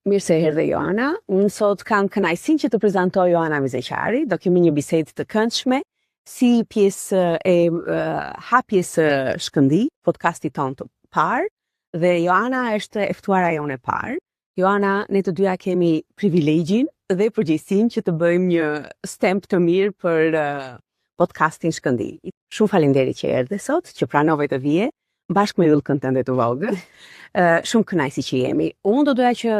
Mirë se erdhe Joana. Unë sot kam kënaqësinë që të prezantoj Joana Mizeqari. Do kemi një bisedë të këndshme si pjesë e hapjes së Shkëndi, podcasti tonë të parë, dhe Joana është e ftuara jonë e parë. Joana, ne të dyja kemi privilegjin dhe përgjegjësinë që të bëjmë një stemp të mirë për podcastin Shkëndi. Shumë faleminderit që erdhe sot, që pranove të vije bashkë me yllkën tënde të vogël. Shumë kënaqësi që jemi. Unë do doja që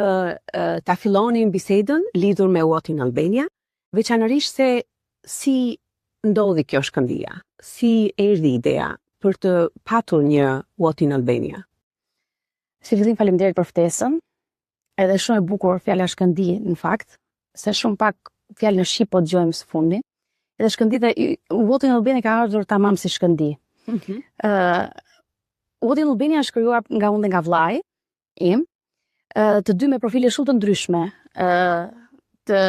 ta fillonim bisedën lidhur me What in Albania, veçanërisht se si ndodhi kjo Shkëndia, si erdhi ideja për të patur një What in Albania. Si fillim faleminderit për ftesën. Edhe shumë e bukur fjala Shkëndi në fakt, se shumë pak fjalë në shqip po dëgjojmë së fundi. Edhe Shkëndi dhe What in Albania ka ardhur tamam si Shkëndi. What in Albania është krijuar nga unë dhe nga vllai im, të dy me profile shumë të ndryshme, të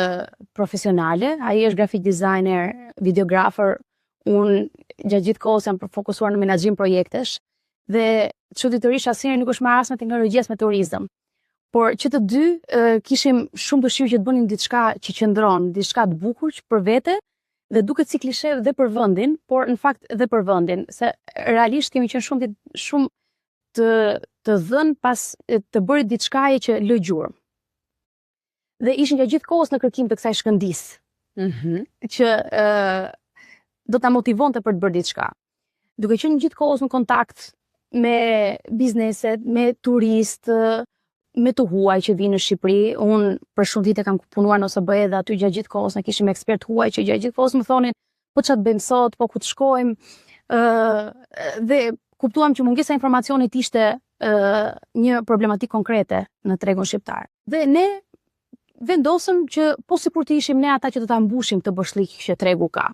profesionale. Ai është graphic designer, videografer, unë gjatë gjithë kohës jam fokusuar në menaxhim projektesh dhe çuditërisht asnjëherë nuk është marrë as me teknologji as me turizëm. Por që të dy kishim shumë dëshirë që të bënim diçka që qëndron, diçka të bukur që për vete dhe duket si klishe dhe për vendin, por në fakt dhe për vendin, se realisht kemi qenë shumë të dhënë pas të bërë diçka që lë gjurmë. Dhe ishin gjatë gjithë kohës në kërkim të kësaj Shkëndisë, që do ta motivonte për të bërë diçka. Duke qenë gjithë kohës në kontakt me bizneset, me turistë, me të huaj që vinë në Shqipëri. Unë për shumë vite kam punuar në OSB dhe aty gjatë gjithë kohës ne kishim ekspert huaj që gjatë gjithë kohës më thonin po çfarë bëjmë sot, po ku të shkojmë. Dhe kuptuam që mungesa e informacionit ishte një problematikë konkrete në tregun shqiptar. Dhe ne vendosëm që po sikur të ishim ne ata që do ta mbushim këtë boshllëk që tregu ka.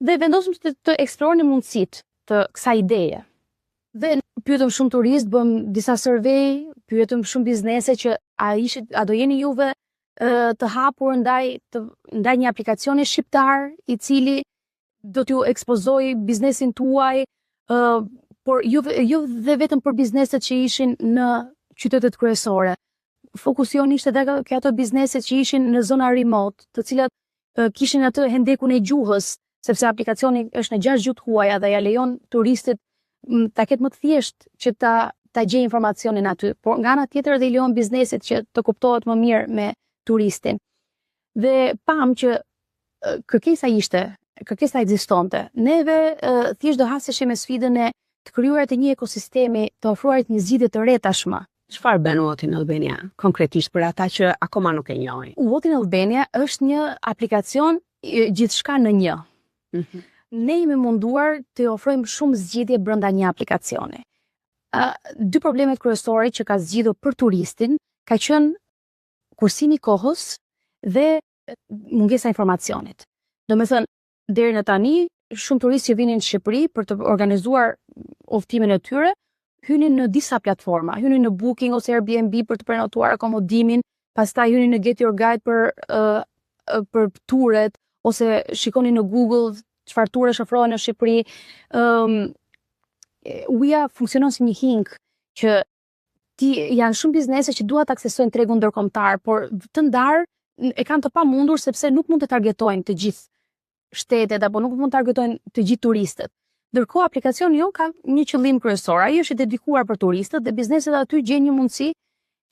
Dhe vendosëm të eksplorojmë mundësitë të kësaj ideje. Dhe pyetëm shumë turistë, bëm disa survey, pyetëm shumë biznese që a do jeni juve të hapur ndaj një aplikacioni shqiptar i cili do t'ju ekspozoj biznesin tuaj, por jo dhe vetëm për bizneset që ishin në qytetet kryesore. Fokusioni ishte edhe ke ato bizneset që ishin në zona remote, të cilat kishin atë hendekun e gjuhës, sepse aplikacioni është në 6 gjuhë huaja dhe ja lejon turistit ta ketë më të thjesht që ta gjej informacionin aty, por nga ana tjetër dhe i lejon biznesit që të kuptohet më mirë me turistin. Dhe pam që kërkesa ekzistonte. Neve thjesht do haseshim me sfidën e të krijuarit të një ekosistemi, të ofruarit një zgjidhje të re tashmë. Çfarë bën What in Albania konkretisht për ata që akoma nuk e njohin? What in Albania është një aplikacion gjithçka në një. Ne jemi munduar të ofrojmë shumë zgjidhje brenda një aplikacioni. Dy problemet kryesore që ka zgjidhur për turistin ka qenë kursimi i kohës dhe mungesa e informacionit. Domethënë, deri në tani, shumë turistë që vinin në Shqipëri për të organizuar udhëtimin e tyre, hynin në disa platforma, hynin në Booking ose Airbnb për të prenotuar akomodimin, pastaj hynin në Get Your Guide për turet, ose shikonin në Google çfarë ture ofrohen në Shqipëri. Uja funksionon si një hing që janë shumë biznese që duan të aksesojnë tregun ndërkombëtar, por të ndarë e kanë të pamundur sepse nuk mund të targetojnë të gjithë shtetet apo nuk mund të targetojnë të gjithë turistët. Ndërkohë aplikacioni jo ka një qëllim kryesor, ai është i dedikuar për turistët dhe bizneset aty gjejnë një mundësi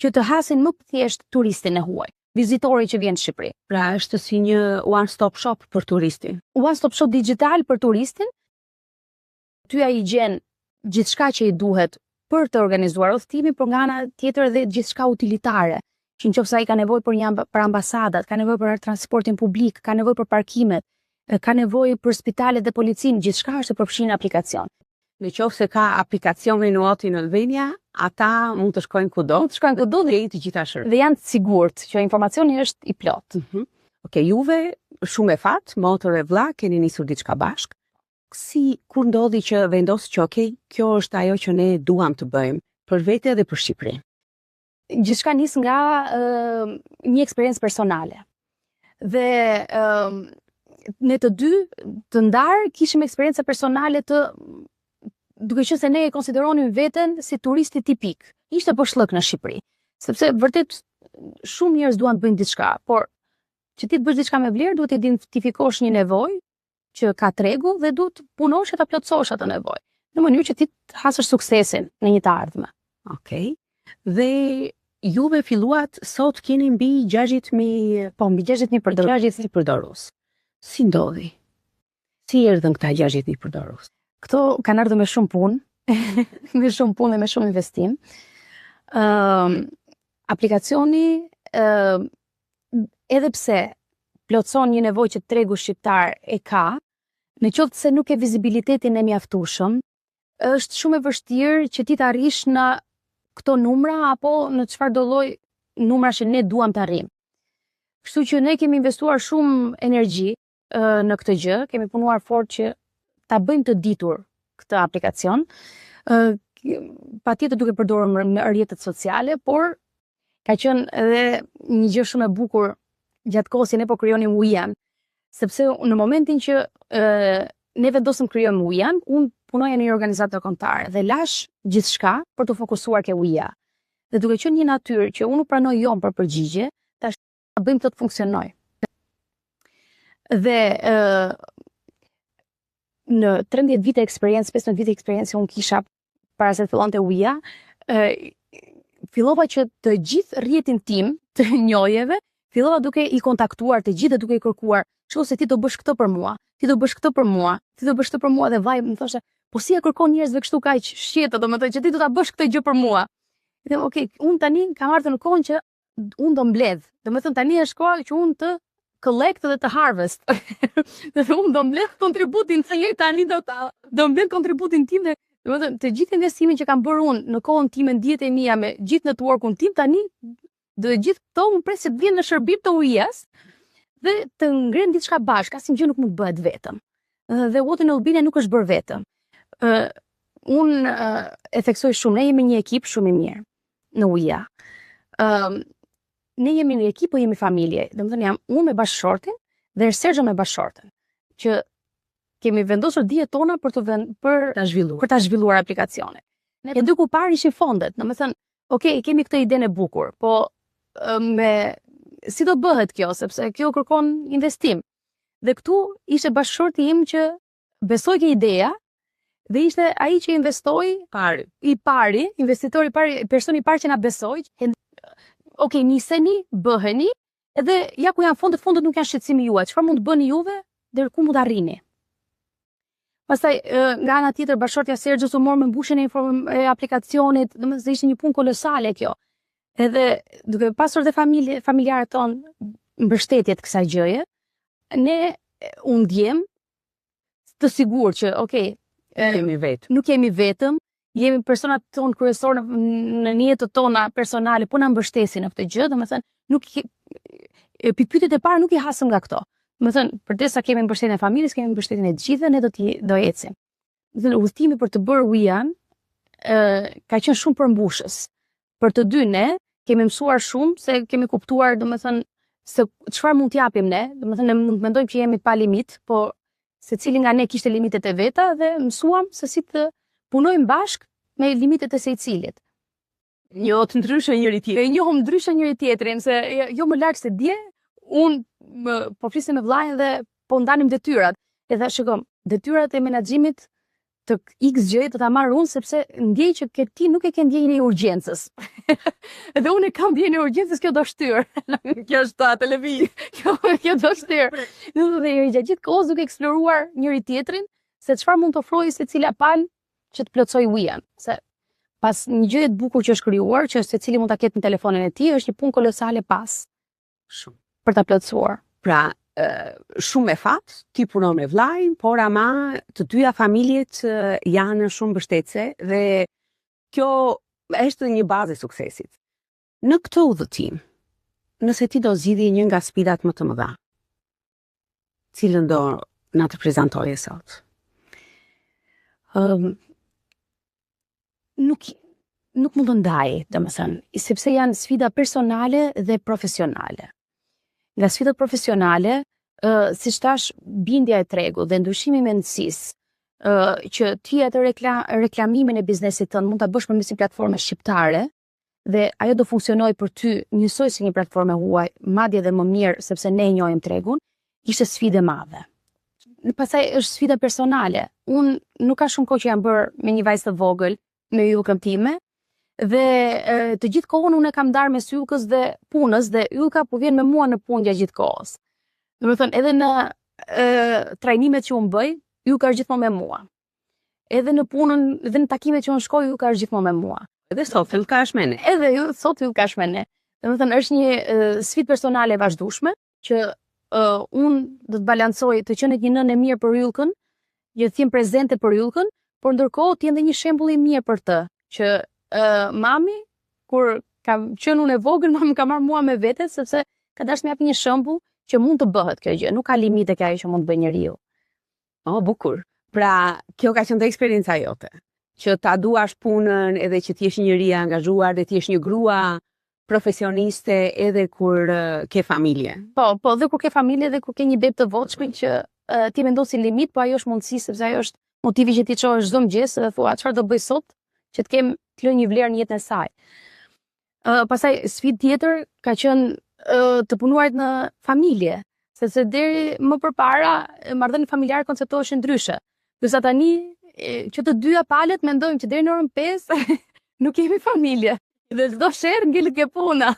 që të hasin më thjesht turistin e huaj, vizitori që vjen në Shqipëri. Pra është si një one-stop shop për turistin. One-stop shop digital për turistin. Ty ai gjen gjithçka që i duhet për të organizuar udhëtimin, por nga ana tjetër edhe gjithçka utilitare. Që nëse ai ka nevojë për ambasadat, ka nevojë për transportin publik, ka nevojë për parkimet, ka nevojë për spitalet dhe policinë, gjithçka është e përfshirë në aplikacion. Nëse ka aplikacionin What in Albania, ata mund të shkojnë kudo. Të shkojnë kudo dhe të gjitha shërbime. Dhe janë të sigurt që informacioni është i plot. Okej, juve shumë e fat, motor e vlla, keni nisur diçka bashk. Kur ndodhi që vendos që kjo është ajo që ne duam të bëjmë për vete dhe për Shqipëri? Gjithçka nis nga një eksperiencë personale. Dhe ne të dy të ndarë kishim eksperiencë personale duke qenë se ne e konsideronim veten si turisti tipik. Ishte boshllëk në Shqipëri, sepse vërtet shumë njerëz duan të bëjnë diçka, por që ti të bësh diçka me vlerë, duhet të identifikosh një nevojë që ka tregu dhe duhet të punosh e ta plotësosh atë nevojë, në mënyrë që ti të hasësh suksesin në një të ardhme. Okej. Dhe juve filluat sot keni mbi 60.000, Po, mbi 60.000 përdorus. 60.000 përdorus. Si ndodhi? Si erdhën këta 60.000 përdorus? Këto kanë ardhur me shumë punë, me shumë punë dhe me shumë investim. Aplikacioni edhe pse plotëson një nevojë që tregu shqiptar e ka, në qoftë se nuk e vizibilitetin e mjaftueshëm, është shumë e vështirë që ti të arrish në këto numra apo në çfarëdo lloj numra që ne duam të arrijmë. Kështu që ne kemi investuar shumë energji në këtë gjë, kemi punuar fort që ta bëjmë të ditur këtë aplikacion, patjetër duke përdorur në rrjetet sociale, por ka qenë edhe një gjë shumë e bukur gjatë kohës që ne po krijonim Ujan, sepse në momentin që ne vendosëm krijojmë Ujan, unë punoja në një organizator kombëtar dhe lash gjithçka për të fokusuar ke Uja. Dhe duke qenë një natyrë që unë pranoj jon për përgjigje, tash bëjmë këtë të funksionojë. Dhe në 13 vite eksperiencë, 15 vite eksperiencë unë kisha para se të fillonte Uja, fillova që të gjithë rrjetin tim të njohjeve, fillova duke i kontaktuar të gjithë dhe duke i kërkuar, "Shoh se ti do bësh këtë për mua, ti do bësh këtë për mua, ti do bësh këtë për mua", dhe vaj më thoshte, "Po si e kërkon njerëzve kështu kaq shqeta, domethënë që ti do ta bësh këtë gjë për mua." Dhe okay, unë tani kam ardhur në kohën që unë do mbledh. Domethënë tani është koha që unë të collect dhe të harvest. Dhe unë do mbledh kontributin tani do mbledh kontributin tim dhe domethënë të gjithë investimin që kam bërë unë në kohën time, ndjetë e mia me gjithë networkun tim tani dhe gjithë këto unë pres që të vjen në shërbim të UIS dhe të ngren diçka bashkë, asnjë gjë nuk mund të bëhet vetëm. Dhe What in Albania nuk është bërë vetëm. Unë e theksoj shumë, ne jemi një ekip shumë i mirë në UIA. Ne jemi një ekip, po jemi familje. Domethënë jam unë me bashkëshortin dhe Sergio me bashkëshorten, që kemi vendosur dijet tona për ta zhvilluar aplikacionet. E dy ku parë ishin fondet, domethënë, okay, kemi këtë idenë e bukur, po si do bëhet kjo, sepse kjo kërkon investim. Dhe këtu ishte bashkëshorti im që besoi ke ideja dhe ishte ai që investoi investitori i pari, personi i parë që na besoi. Okay, niseni, bëheni, edhe ja ku janë fondet nuk janë shqetësimi juaj. Çfarë mund të bëni juve, deri ku mund të arrini. Pastaj nga ana tjetër bashkëshortja Sergjo u mor me mbushjen e aplikacionit, domethënë ishte një punë kolosale kjo. Edhe duke pasur dhe familjarët tonë mbështetje të kësaj gjëje, ne u ndjem të sigurt që nuk jemi vetëm, jemi personat tonë kryesor në jetët tona personale, po na mbështesin në këtë gjë, domethënë pyetjet e para nuk i hasëm nga këto. Domethënë, përdesa kemi mbështetjen e familjes, kemi mbështetjen e të gjithëve, ne do ecim. Domethënë, udhëtimi për të bërë Ujan ka qenë shumë përmbushës. Për të dy ne kemi mësuar shumë, se kemi kuptuar, domethënë, se çfarë mund t'japim ne, domethënë ne mund të mendojmë që jemi pa limit, po secili nga ne kishte limitet e veta dhe mësuam se si të punojmë bashkë me limitet e secilit. Njohët ndryshe njëri tjetrin. Njohëm ndryshe njëri tjetrin, se jo më lart se dje, unë po flisim me vllajën dhe po ndanim detyrat. E tha, shikoj, detyrat e menaxhimit të X gjë do ta marr unë, sepse ndjej që ti nuk e ke ndjenjën e urgjencës. Dhe unë e kam ndjenjën e urgjencës, kjo do shtyr. Kjo është ta televizion. Kjo do shtyr. Dhe gjatë gjithë kohës duke eksploruar njëri tjetrin, se çfarë mund të ofrojë secila palë që të plotësoj Ujan. Se pas një gjë të bukur që është krijuar, që secili mund ta ketë në telefonin e tij, është një punë kolosale pas. Shumë. Për ta plotësuar. Pra, shumë me fat, ti punon me vllajën, por ama të dyja familjet janë shumë mbështetëse dhe kjo është një bazë e suksesit. Në këtë udhëtim, nëse ti do zgjidhje një nga sfidat më të mëdha, cilën do na të prezantoje sot? Nuk mund të ndaj, domethënë, sepse janë sfida personale dhe profesionale. Nga sfidat profesionale, siç thash, bindja e tregut dhe ndryshimi i mendësisë, që ti atë reklamimin e biznesit tënd mund ta bësh përmes një platforme shqiptare dhe ajo do funksionoj për ty njësoj si një platformë huaj, madje edhe më mirë sepse ne njohim tregun, ishte sfidë e madhe. Pastaj është sfida personale. Unë nuk ka shumë kohë që jam bërë me një vajzë të vogël, me yllkën time, dhe të gjithë kohën unë e kam ndarë mes yllkës dhe punës dhe yllka po vjen me mua në punë gjatë gjithë kohës. Domethënë edhe në trajnimet që unë bëj, yllka është gjithmonë me mua. Edhe në punën, edhe në takimet që unë shkoj, yllka është gjithmonë me mua. Edhe sot yllka është me ne. Edhe sot yllka është me ne. Domethënë është një sfidë personale e vazhdueshme që unë do të balancoj të qenë një nënë e mirë për yllkën, që të jem prezente për yllkën, por ndërkohë të jem dhe një shembull i mirë për të, që mami kur kam qenë unë e vogël, mami ka marrë mua me vete sepse ka dashur të më japë një shembull që mund të bëhet kjo gjë, nuk ka limite kjo ajo që mund të bëjë njeriu. Oh, bukur. Pra, kjo ka qenë eksperienca jote, që ta duash punën edhe që t'jesh njëri e angazhuar dhe t'jesh një grua profesioniste edhe kur ke familje. Po, dhe kur ke familje dhe kur ke një bebë të voçme që ti mendon si limit, po ajo është mundësi sepse ajo është motivi që ti çohesh çdo mëngjes dhe thua çfarë do bëj sot që të kem të lë një vlerë në jetën e saj. Pastaj sfidë tjetër ka qenë të punuarit në familje, sepse deri më përpara marrëdhëniet familjare konceptoheshin ndryshe. Përsa tani që të dyja palët mendojmë që deri në orën 5 nuk kemi familje. Dhe çdo sherr ngelet ke puna.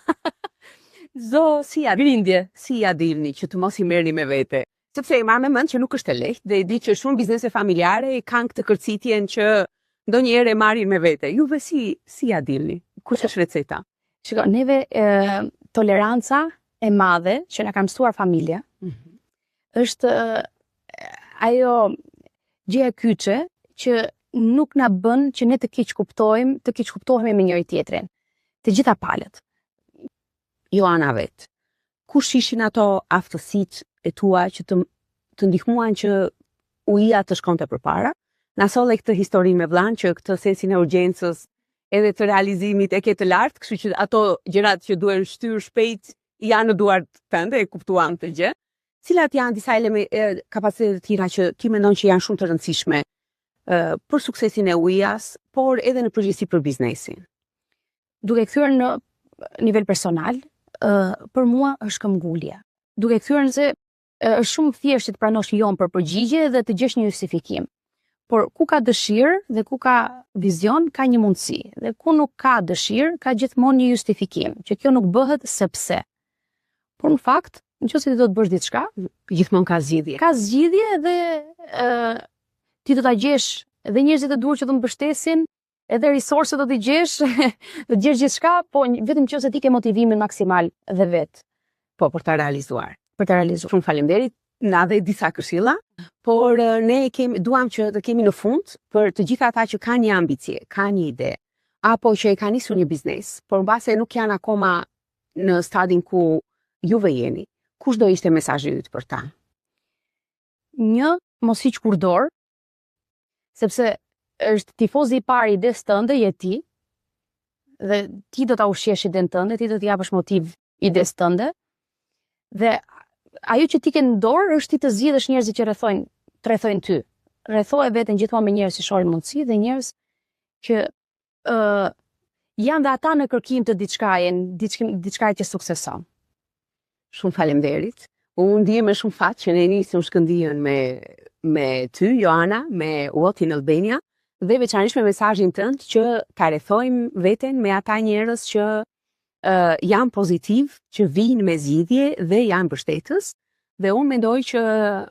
Si ja dilni që të mos i merrni me vete. Sepse i marr me mend që nuk është e lehtë dhe e di që shumë biznese familjare i kanë këtë kërcitjen që ndonjëherë e marrin me vete. Juve si ja dilni? Kush është receta? Shiko, neve toleranca e madhe që na ka mësuar familja është ajo gjëja e kyçe që nuk na bën që ne të keq kuptohemi me njëri tjetrin. Të gjitha palët. Joana vet. Kush ishin ato aftësitë e tua që të ndihmuan që uia të shkonte përpara? Na solle këtë historinë me vllain që këtë sensin e urgjencës edhe të realizimit e ke të lartë, kështu që ato gjërat që duhen shtyr shpejt janë në duart tënde, e kuptuan këtë gjë. Cilat janë disa kapacitete të tjera që ti mendon që janë shumë të rëndësishme për suksesin e UIA-s, por edhe në përgjithësi për biznesin? Duke kthyer në nivel personal, për mua është këmbgulje. Duke kthyer nëse është shumë thjesht të pranosh jo për përgjigje dhe të gjesh një justifikim. Por ku ka dëshirë dhe ku ka vizion, ka një mundësi. Dhe ku nuk ka dëshirë, ka gjithmonë një justifikim, që kjo nuk bëhet sepse. Por në fakt, nëse ti do të bësh diçka, gjithmonë ka zgjidhje. Ka zgjidhje dhe ti do ta gjesh edhe njerëzit e duhur që të mbështesin, edhe resurse do t'i gjesh, do të gjesh gjithçka, po vetëm nëse ti ke motivimin maksimal dhe vet. Po, për ta realizuar. Shumë faleminderit. Na dhe disa këshilla, por ne duam që të kemi në fund për të gjitha ata që kanë një ambicie, kanë një ide, apo që e kanë nisur një biznes, por mbase nuk janë akoma në stadin ku juve jeni. Kush do ishte mesazhi yt për ta? Një, mos hiq kur dorë, sepse është tifozi i parë i ides tënde je ti, dhe ti do ta ushqesh iden tënde, ti do t'i japësh motiv ides tënde, dhe ajo që ti ke në dorë është ti të zgjidhësh njerëzit që rrethojnë ty. Rrethoje veten gjithmonë me njerëz që shohin mundësi dhe njerëz që janë dhe ata në kërkim të diçkaje që sukseson. Shumë faleminderit. Unë ndihem me shumë fat që ne nisim shkëndijën me ty, Joana, me What in Albania, dhe veçanërisht me mesazhin tënd që ta rrethojmë veten me ata njerëz që janë pozitiv, që vijnë me zgjidhje dhe janë mbështetës, dhe unë mendoj që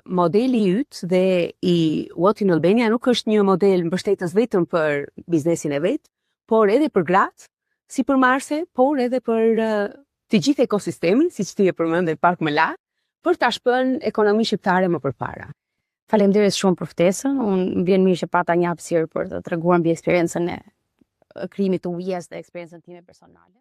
modeli yt dhe i What in Albania nuk është një model mbështetës vetëm për biznesin e vet, por edhe për gratë, si për marse, por edhe për të gjithë ekosistemin, siç ti e përmendë pak më lart, për ta shpën ekonominë shqiptare më përpara. Faleminderit shumë për ftesën. Unë vjen mirë që pata një hapësirë për të treguar mbi eksperiencën e krijimit të UIA-s dhe eksperiencën time personale.